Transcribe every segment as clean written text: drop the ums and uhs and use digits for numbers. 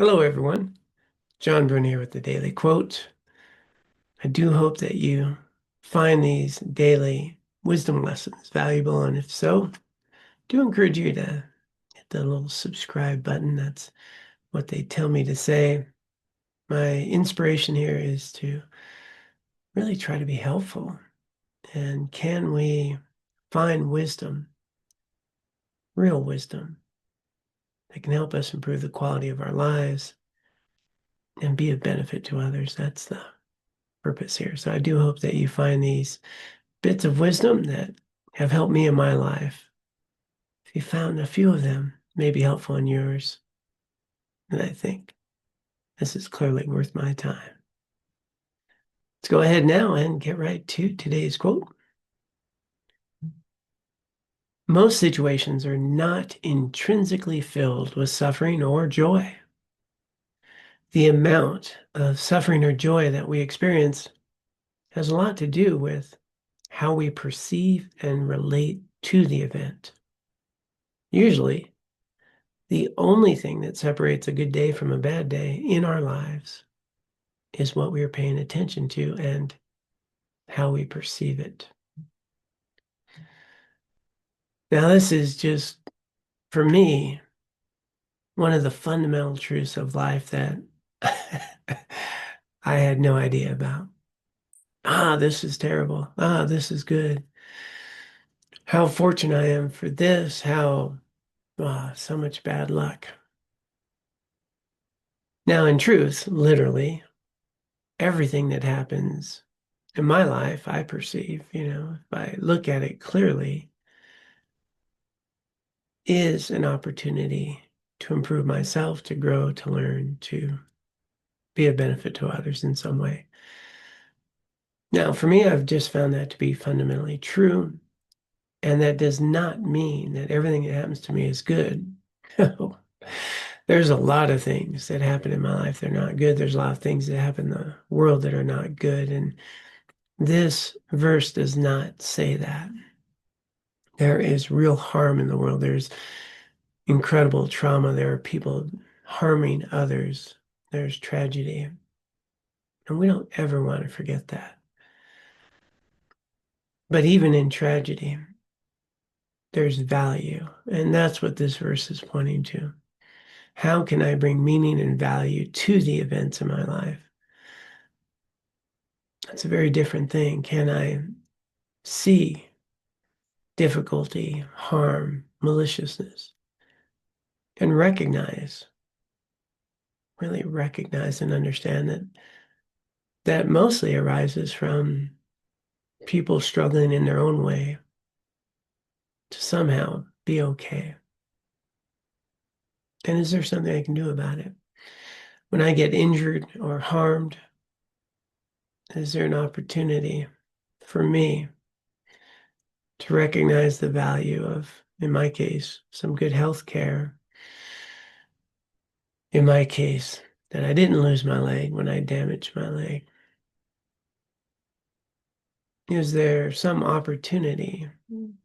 Hello, everyone. John Bruna here with the Daily Quote. I do hope that you find these daily wisdom lessons valuable, and if so, do encourage you to hit the little subscribe button. That's what they tell me to say. My inspiration here is to really try to be helpful. And can we find wisdom, real wisdom, that can help us improve the quality of our lives and be of benefit to others? That's the purpose here. So I do hope that you find these bits of wisdom that have helped me in my life. If you found a few of them, may be helpful in yours, then I think this is clearly worth my time. Let's go ahead now and get right to today's quote. Most situations are not intrinsically filled with suffering or joy. The amount of suffering or joy that we experience has a lot to do with how we perceive and relate to the event. Usually, the only thing that separates a good day from a bad day in our lives is what we are paying attention to and how we perceive it. Now, this is just, for me, one of the fundamental truths of life that I had no idea about. This is terrible. This is good. How fortunate I am for this. How, so much bad luck. Now, in truth, literally, everything that happens in my life, I perceive, if I look at it clearly, is an opportunity to improve myself, to grow, to learn, to be a benefit to others in some way. Now, for me, I've just found that to be fundamentally true. And that does not mean that everything that happens to me is good. There's a lot of things that happen in my life that are not good. There's a lot of things that happen in the world that are not good. And this verse does not say that. There is real harm in the world. There's incredible trauma. There are people harming others. There's tragedy. And we don't ever want to forget that. But even in tragedy, there's value. And that's what this verse is pointing to. How can I bring meaning and value to the events in my life? That's a very different thing. Can I see difficulty, harm, maliciousness, and really recognize and understand that mostly arises from people struggling in their own way to somehow be okay? And is there something I can do about it? When I get injured or harmed, is there an opportunity for me to recognize the value of, in my case, some good health care? In my case, that I didn't lose my leg when I damaged my leg. Is there some opportunity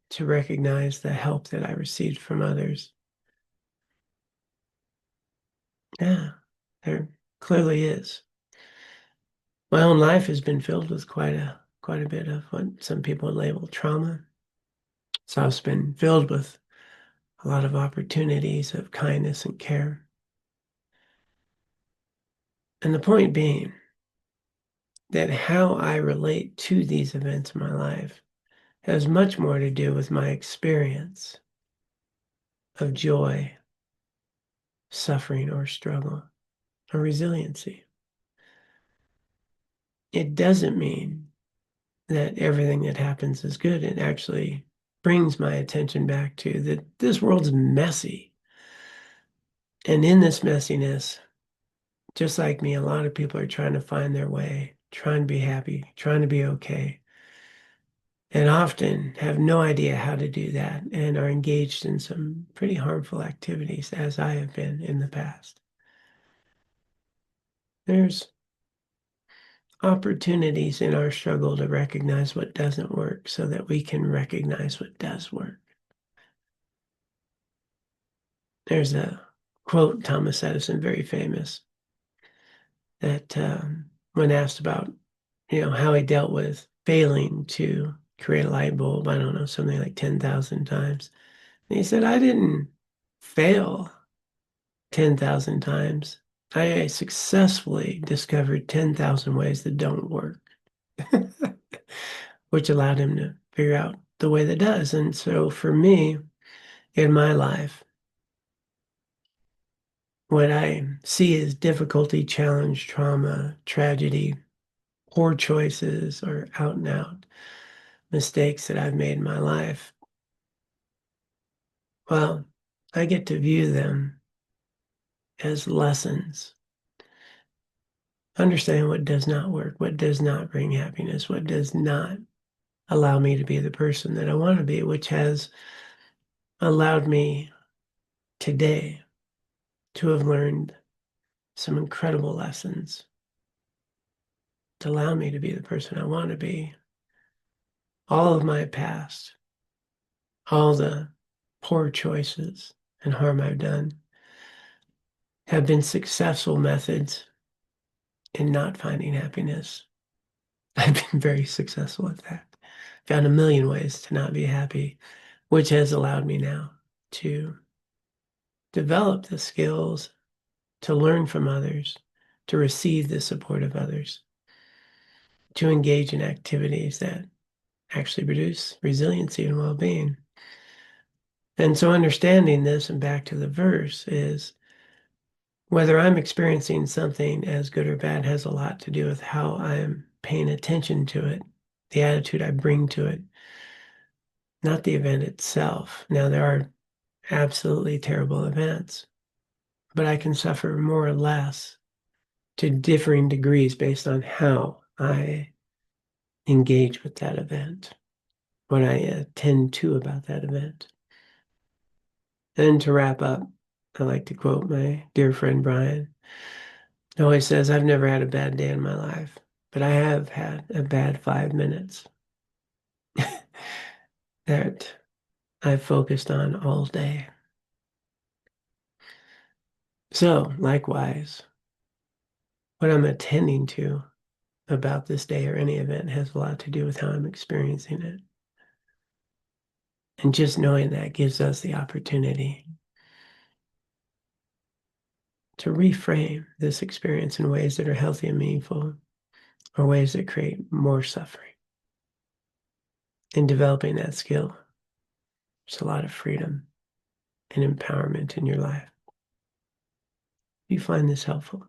to recognize the help that I received from others? Yeah, there clearly is. My own life has been filled with quite a bit of what some people label trauma. So it's been filled with a lot of opportunities of kindness and care. And the point being that how I relate to these events in my life has much more to do with my experience of joy, suffering, or struggle, or resiliency. It doesn't mean that everything that happens is good. It actually brings my attention back to that this world's messy. And in this messiness, just like me, a lot of people are trying to find their way, trying to be happy, trying to be okay, and often have no idea how to do that and are engaged in some pretty harmful activities, as I have been in the past. There's opportunities in our struggle to recognize what doesn't work so that we can recognize what does work. There's a quote Thomas Edison, very famous, that when asked about, how he dealt with failing to create a light bulb, I don't know, something like 10,000 times. And he said, I didn't fail 10,000 times. I successfully discovered 10,000 ways that don't work, which allowed him to figure out the way that does. And so for me, in my life, what I see as difficulty, challenge, trauma, tragedy, poor choices, or out and out mistakes that I've made in my life, well, I get to view them as lessons. Understand what does not work, what does not bring happiness, what does not allow me to be the person that I want to be, which has allowed me today to have learned some incredible lessons to allow me to be the person I want to be. All of my past, all the poor choices and harm I've done have been successful methods in not finding happiness. I've been very successful at that. Found a million ways to not be happy, which has allowed me now to develop the skills to learn from others, to receive the support of others, to engage in activities that actually produce resiliency and well-being. And so understanding this, and back to the verse, is whether I'm experiencing something as good or bad has a lot to do with how I'm paying attention to it, the attitude I bring to it, not the event itself. Now, there are absolutely terrible events, but I can suffer more or less to differing degrees based on how I engage with that event, what I attend to about that event. And to wrap up, I like to quote my dear friend Brian. He always says, I've never had a bad day in my life, but I have had a bad 5 minutes that I've focused on all day. So, likewise, what I'm attending to about this day or any event has a lot to do with how I'm experiencing it. And just knowing that gives us the opportunity to reframe this experience in ways that are healthy and meaningful, or ways that create more suffering. In developing that skill, there's a lot of freedom and empowerment in your life. Do you find this helpful?